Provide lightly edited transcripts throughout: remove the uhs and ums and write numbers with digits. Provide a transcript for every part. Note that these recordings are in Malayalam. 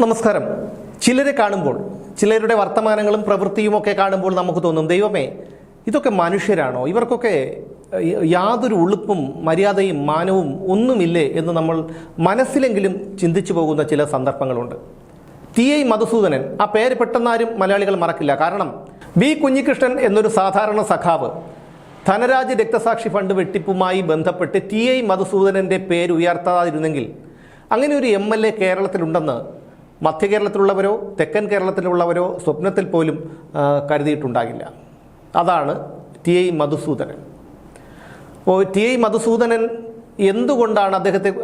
നമസ്കാരം. ചിലരെ കാണുമ്പോൾ, ചിലരുടെ വർത്തമാനങ്ങളും പ്രവൃത്തിയുമൊക്കെ കാണുമ്പോൾ നമുക്ക് തോന്നും, ദൈവമേ, ഇതൊക്കെ മനുഷ്യരാണോ? ഇവർക്കൊക്കെ യാതൊരു ഉളുപ്പും മര്യാദയും മാനവും ഒന്നുമില്ലേ എന്ന് നമ്മൾ മനസ്സിലെങ്കിലും ചിന്തിച്ചു പോകുന്ന ചില സന്ദർഭങ്ങളുണ്ട്. ടി.ഐ. മധുസൂദനൻ, ആ പേര് പെട്ടെന്നാരും മലയാളികൾ മറക്കില്ല. കാരണം ബി കുഞ്ഞികൃഷ്ണൻ എന്നൊരു സാധാരണ സഖാവ് ധനരാജ് രക്തസാക്ഷി ഫണ്ട് വെട്ടിപ്പുമായി ബന്ധപ്പെട്ട് ടി.ഐ. മധുസൂദനൻ്റെ പേര് ഉയർത്താതിരുന്നെങ്കിൽ അങ്ങനെ ഒരു എം.എൽ.എ. കേരളത്തിലുണ്ടെന്ന് മധ്യ കേരളത്തിലുള്ളവരോ തെക്കൻ കേരളത്തിലുള്ളവരോ സ്വപ്നത്തിൽ പോലും കരുതിയിട്ടുണ്ടാകില്ല. അതാണ് ടി.ഐ. മധുസൂദനൻ. ടി.ഐ. മധുസൂദനൻ എന്തുകൊണ്ടാണ്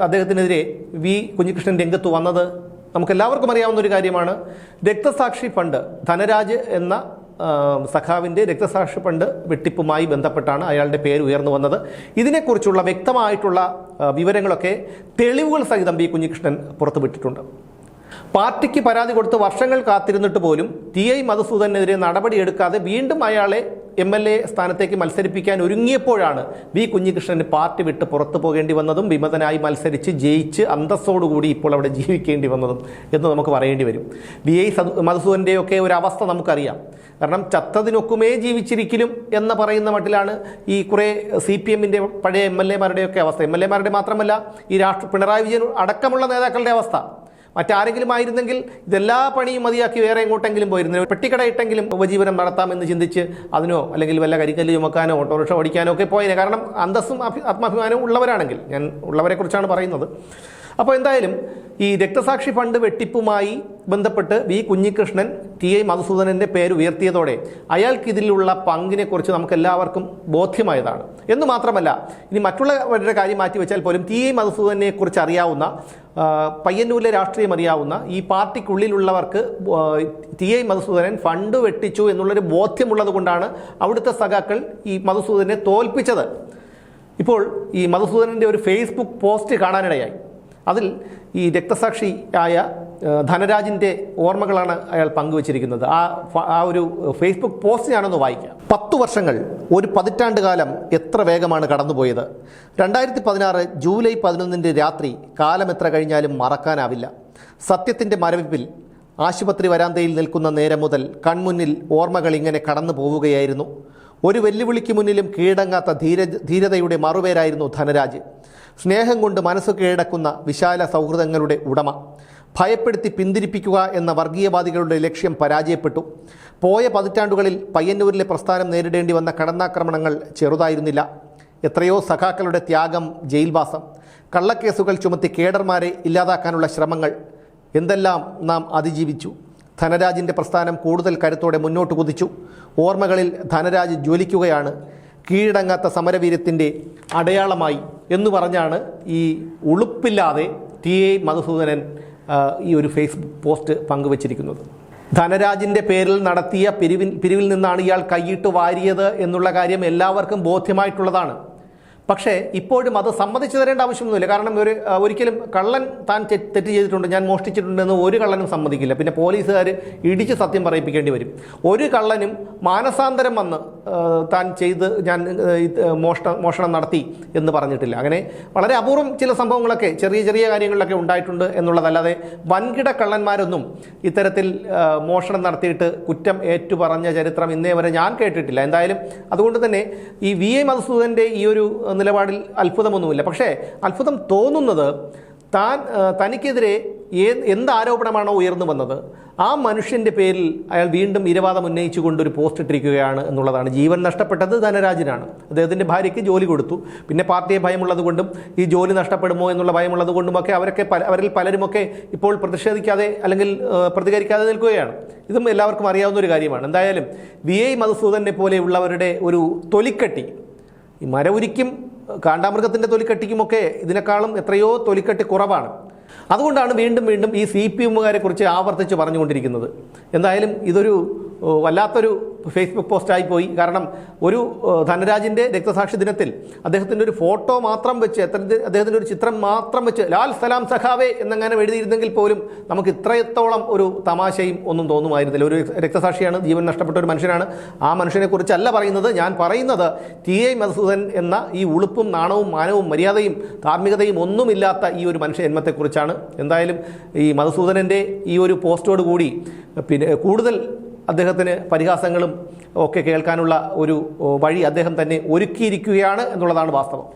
അദ്ദേഹത്തിനെതിരെ വി കുഞ്ഞികൃഷ്ണൻ രംഗത്ത് വന്നത്? നമുക്കെല്ലാവർക്കും അറിയാവുന്ന ഒരു കാര്യമാണ്. രക്തസാക്ഷി ഫണ്ട്, ധനരാജ് എന്ന സഖാവിൻ്റെ രക്തസാക്ഷി ഫണ്ട് വെട്ടിപ്പുമായി ബന്ധപ്പെട്ടാണ് അയാളുടെ പേര് ഉയർന്നു വന്നത്. ഇതിനെക്കുറിച്ചുള്ള വ്യക്തമായിട്ടുള്ള വിവരങ്ങളൊക്കെ തെളിവുകൾ സഹിതം ബി കുഞ്ഞികൃഷ്ണൻ പുറത്തുവിട്ടിട്ടുണ്ട്. പാർട്ടിക്ക് പരാതി കൊടുത്ത് വർഷങ്ങൾ കാത്തിരുന്നിട്ട് പോലും ടി.ഐ. മധുസൂദനെതിരെ നടപടിയെടുക്കാതെ വീണ്ടും അയാളെ എം.എൽ.എ. സ്ഥാനത്തേക്ക് മത്സരിപ്പിക്കാൻ ഒരുങ്ങിയപ്പോഴാണ് ബി കുഞ്ഞികൃഷ്ണന് പാർട്ടി വിട്ട് പുറത്തു പോകേണ്ടി വന്നതും വിമതനായി മത്സരിച്ച് ജയിച്ച് അന്തസ്സോടുകൂടി ഇപ്പോൾ അവിടെ ജീവിക്കേണ്ടി വന്നതും എന്ന് നമുക്ക് പറയേണ്ടി വരും. ടി.ഐ. മധുസൂദൻ്റെയൊക്കെ ഒരു അവസ്ഥ നമുക്കറിയാം. കാരണം ചത്തതിനൊക്കുമേ ജീവിച്ചിരിക്കലും എന്ന് പറയുന്ന മട്ടിലാണ് ഈ കുറേ CPM-ൻ്റെ പഴയ എം.എൽ.എമാരുടെയൊക്കെ അവസ്ഥ. എം.എൽ.എമാരുടെ മാത്രമല്ല, ഈ പിണറായി വിജയൻ അടക്കമുള്ള നേതാക്കളുടെ അവസ്ഥ. മറ്റാരെങ്കിലും ആയിരുന്നെങ്കിൽ ഇതെല്ലാ പണിയും മതിയാക്കി വേറെ എങ്ങോട്ടെങ്കിലും പോയിരുന്നു, പെട്ടിക്കടയിട്ടെങ്കിലും ഉപജീവനം നടത്താമെന്ന് ചിന്തിച്ച് അതിനോ അല്ലെങ്കിൽ വല്ല കരിക്കല്ല് ചുമക്കാനോ ഓട്ടോറിക്ഷ ഓടിക്കാനോ ഒക്കെ പോയേനെ. കാരണം അന്തസ്സും ആത്മാഭിമാനവും ഉള്ളവരാണെങ്കിൽ, ഞാൻ ഉള്ളവരെ കുറിച്ചാണ് പറയുന്നത്. അപ്പോൾ എന്തായാലും ഈ രക്തസാക്ഷി ഫണ്ട് വെട്ടിപ്പുമായി ബന്ധപ്പെട്ട് വി കുഞ്ഞികൃഷ്ണൻ ടി.ഐ. മധുസൂദനൻ്റെ പേര് ഉയർത്തിയതോടെ അയാൾക്കിതിലുള്ള പങ്കിനെക്കുറിച്ച് നമുക്ക് എല്ലാവർക്കും ബോധ്യമായതാണ്. എന്ന് മാത്രമല്ല, ഇനി മറ്റുള്ളവരുടെ കാര്യം മാറ്റിവെച്ചാൽ പോലും ടി.ഐ. മധുസൂദനെ കുറിച്ച് അറിയാവുന്ന, പയ്യന്നൂരിലെ രാഷ്ട്രീയം അറിയാവുന്ന ഈ പാർട്ടിക്കുള്ളിലുള്ളവർക്ക് ടി.ഐ. മധുസൂദനൻ ഫണ്ട് വെട്ടിച്ചു എന്നുള്ളൊരു ബോധ്യമുള്ളത് കൊണ്ടാണ് അവിടുത്തെ സഖാക്കൾ ഈ മധുസൂദനെ തോൽപ്പിച്ചത്. ഇപ്പോൾ ഈ മധുസൂദനൻ്റെ ഒരു ഫേസ്ബുക്ക് പോസ്റ്റ് കാണാനിടയായി. അതിൽ ഈ രക്തസാക്ഷി ആയ ധനരാജിൻ്റെ ഓർമ്മകളാണ് അയാൾ പങ്കുവച്ചിരിക്കുന്നത്. ആ ഒരു ഫേസ്ബുക്ക് പോസ്റ്റ് ഞാനൊന്ന് വായിക്കാം. 10 വർഷങ്ങൾ, ഒരു പതിറ്റാണ്ട് കാലം എത്ര വേഗമാണ് കടന്നുപോയത്. 2016 ജൂലൈ 11 രാത്രി, കാലം എത്ര കഴിഞ്ഞാലും മറക്കാനാവില്ല. സത്യത്തിൻ്റെ മരവിപ്പിൽ ആശുപത്രി വരാന്തയിൽ നിൽക്കുന്ന നേരം മുതൽ കൺമുന്നിൽ ഓർമ്മകൾ ഇങ്ങനെ കടന്നു പോവുകയായിരുന്നു. ഒരു വെല്ലുവിളിക്ക് മുന്നിലും കീഴടങ്ങാത്ത ധീരതയുടെ മറുപേരായിരുന്നു ധനരാജ്. സ്നേഹം കൊണ്ട് മനസ്സ് കീഴടക്കുന്ന വിശാല സൗഹൃദങ്ങളുടെ ഉടമ. ഭയപ്പെടുത്തി പിന്തിരിപ്പിക്കുക എന്ന വർഗീയവാദികളുടെ ലക്ഷ്യം പരാജയപ്പെട്ടു. പോയ പതിറ്റാണ്ടുകളിൽ പയ്യന്നൂരിലെ പ്രസ്ഥാനം നേരിടേണ്ടി വന്ന കടന്നാക്രമണങ്ങൾ ചെറുതായിരുന്നില്ല. എത്രയോ സഖാക്കളുടെ ത്യാഗം, ജയിൽവാസം, കള്ളക്കേസുകൾ ചുമത്തി കേഡർമാരെ ഇല്ലാതാക്കാനുള്ള ശ്രമങ്ങൾ, എന്തെല്ലാം നാം അതിജീവിച്ചു. ധനരാജിൻ്റെ പ്രസ്ഥാനം കൂടുതൽ കരുത്തോടെ മുന്നോട്ട് കുതിച്ചു. ഓർമ്മകളിൽ ധനരാജ് ജ്വലിക്കുകയാണ്, കീഴടങ്ങാത്ത സമരവീര്യത്തിൻ്റെ അടയാളമായി എന്ന് പറഞ്ഞാണ് ഈ ഉളുപ്പില്ലാതെ ടി.ഐ. മധുസൂദനൻ ഈ ഒരു ഫേസ്ബുക്ക് പോസ്റ്റ് പങ്കുവച്ചിരിക്കുന്നത്. ധനരാജിൻ്റെ പേരിൽ നടത്തിയ പിരിവിൽ നിന്നാണ് ഇയാൾ കൈയിട്ട് വാരിയത് എന്നുള്ള കാര്യം എല്ലാവർക്കും ബോധ്യമായിട്ടുള്ളതാണ്. പക്ഷേ ഇപ്പോഴും അത് സമ്മതിച്ചു തരേണ്ട ആവശ്യമൊന്നുമില്ല. കാരണം ഒരിക്കലും കള്ളൻ താൻ തെറ്റ് ചെയ്തിട്ടുണ്ട്, ഞാൻ മോഷ്ടിച്ചിട്ടുണ്ടെന്ന് ഒരു കള്ളനും സമ്മതിക്കില്ല. പിന്നെ പോലീസുകാർ ഇടിച്ച് സത്യം പറയിപ്പിക്കേണ്ടി വരും. ഒരു കള്ളനും മാനസാന്തരം വന്ന് താൻ ഞാൻ മോഷണം നടത്തി എന്ന് പറഞ്ഞിട്ടില്ല. അങ്ങനെ വളരെ അപൂർവം ചില സംഭവങ്ങളൊക്കെ ചെറിയ ചെറിയ കാര്യങ്ങളിലൊക്കെ ഉണ്ടായിട്ടുണ്ട് എന്നുള്ളതല്ലാതെ വൻകിട കള്ളന്മാരൊന്നും ഇത്തരത്തിൽ മോഷണം നടത്തിയിട്ട് കുറ്റം ഏറ്റുപറഞ്ഞ ചരിത്രം ഇന്നേ വരെ ഞാൻ കേട്ടിട്ടില്ല. എന്തായാലും അതുകൊണ്ട് തന്നെ ഈ വി.ഐ. മധുസൂദൻ്റെ ഈ ഒരു നിലപാടിൽ അത്ഭുതമൊന്നുമില്ല. പക്ഷേ അത്ഭുതം തോന്നുന്നത് തനിക്കെതിരെ എന്ത് ആരോപണമാണോ ഉയർന്നു വന്നത് ആ മനുഷ്യൻ്റെ പേരിൽ അയാൾ വീണ്ടും ഇരവാദം ഉന്നയിച്ചുകൊണ്ടൊരു പോസ്റ്റ് ഇട്ടിരിക്കുകയാണ് എന്നുള്ളതാണ്. ജീവൻ നഷ്ടപ്പെട്ടത് ധനരാജിനാണ്. അദ്ദേഹത്തിൻ്റെ ഭാര്യയ്ക്ക് ജോലി കൊടുത്തു. പിന്നെ പാർട്ടിയെ ഭയമുള്ളത് കൊണ്ടും ഈ ജോലി നഷ്ടപ്പെടുമോ എന്നുള്ള ഭയമുള്ളത് കൊണ്ടുമൊക്കെ അവരിൽ പലരുമൊക്കെ ഇപ്പോൾ പ്രതിഷേധിക്കാതെ അല്ലെങ്കിൽ പ്രതികരിക്കാതെ നിൽക്കുകയാണ്. ഇതും എല്ലാവർക്കും അറിയാവുന്ന ഒരു കാര്യമാണ്. എന്തായാലും വി.ഐ. മധുസൂദനെ പോലെയുള്ളവരുടെ ഒരു തൊലിക്കട്ടി, ഈ മരവുരിക്കും കാണ്ടാമൃഗത്തിൻ്റെ തൊലിക്കട്ടിക്കുമൊക്കെ ഇതിനേക്കാളും എത്രയോ തൊലിക്കട്ടി കുറവാണ്. അതുകൊണ്ടാണ് വീണ്ടും വീണ്ടും ഈ CPM-കാരെ കുറിച്ച് ആവർത്തിച്ച് പറഞ്ഞുകൊണ്ടിരിക്കുന്നത്. എന്തായാലും ഇതൊരു വല്ലാത്തൊരു ഫേസ്ബുക്ക് പോസ്റ്റായി പോയി. കാരണം ഒരു ധനരാജിൻ്റെ രക്തസാക്ഷി ദിനത്തിൽ അദ്ദേഹത്തിൻ്റെ ഒരു ഫോട്ടോ മാത്രം വെച്ച് അദ്ദേഹത്തിൻ്റെ ഒരു ചിത്രം മാത്രം വെച്ച് ലാൽ സലാം സഖാവേ എന്നങ്ങനെ എഴുതിയിരുന്നെങ്കിൽ പോലും നമുക്ക് ഇത്രത്തോളം ഒരു തമാശയും ഒന്നും തോന്നുമായിരുന്നില്ല. ഒരു രക്തസാക്ഷിയാണ്, ജീവൻ നഷ്ടപ്പെട്ട ഒരു മനുഷ്യനാണ്. ആ മനുഷ്യനെ കുറിച്ചല്ല പറയുന്നത്. ഞാൻ പറയുന്നത് ടി.ഐ. മധുസൂദൻ എന്ന ഈ ഉളുപ്പും നാണവും മാനവും മര്യാദയും ധാർമ്മികതയും ഒന്നുമില്ലാത്ത ഈ ഒരു മനുഷ്യ ജന്മത്തെക്കുറിച്ചാണ്. എന്തായാലും ഈ മധുസൂദനൻ്റെ ഈ ഒരു പോസ്റ്റോട് കൂടി പിന്നെ കൂടുതൽ അദ്ദേഹത്തിന് പരിഹാസങ്ങളും ഒക്കെ കേൾക്കാനുള്ള ഒരു വഴി അദ്ദേഹം തന്നെ ഒരുക്കിയിരിക്കുകയാണ് എന്നുള്ളതാണ് വാസ്തവം.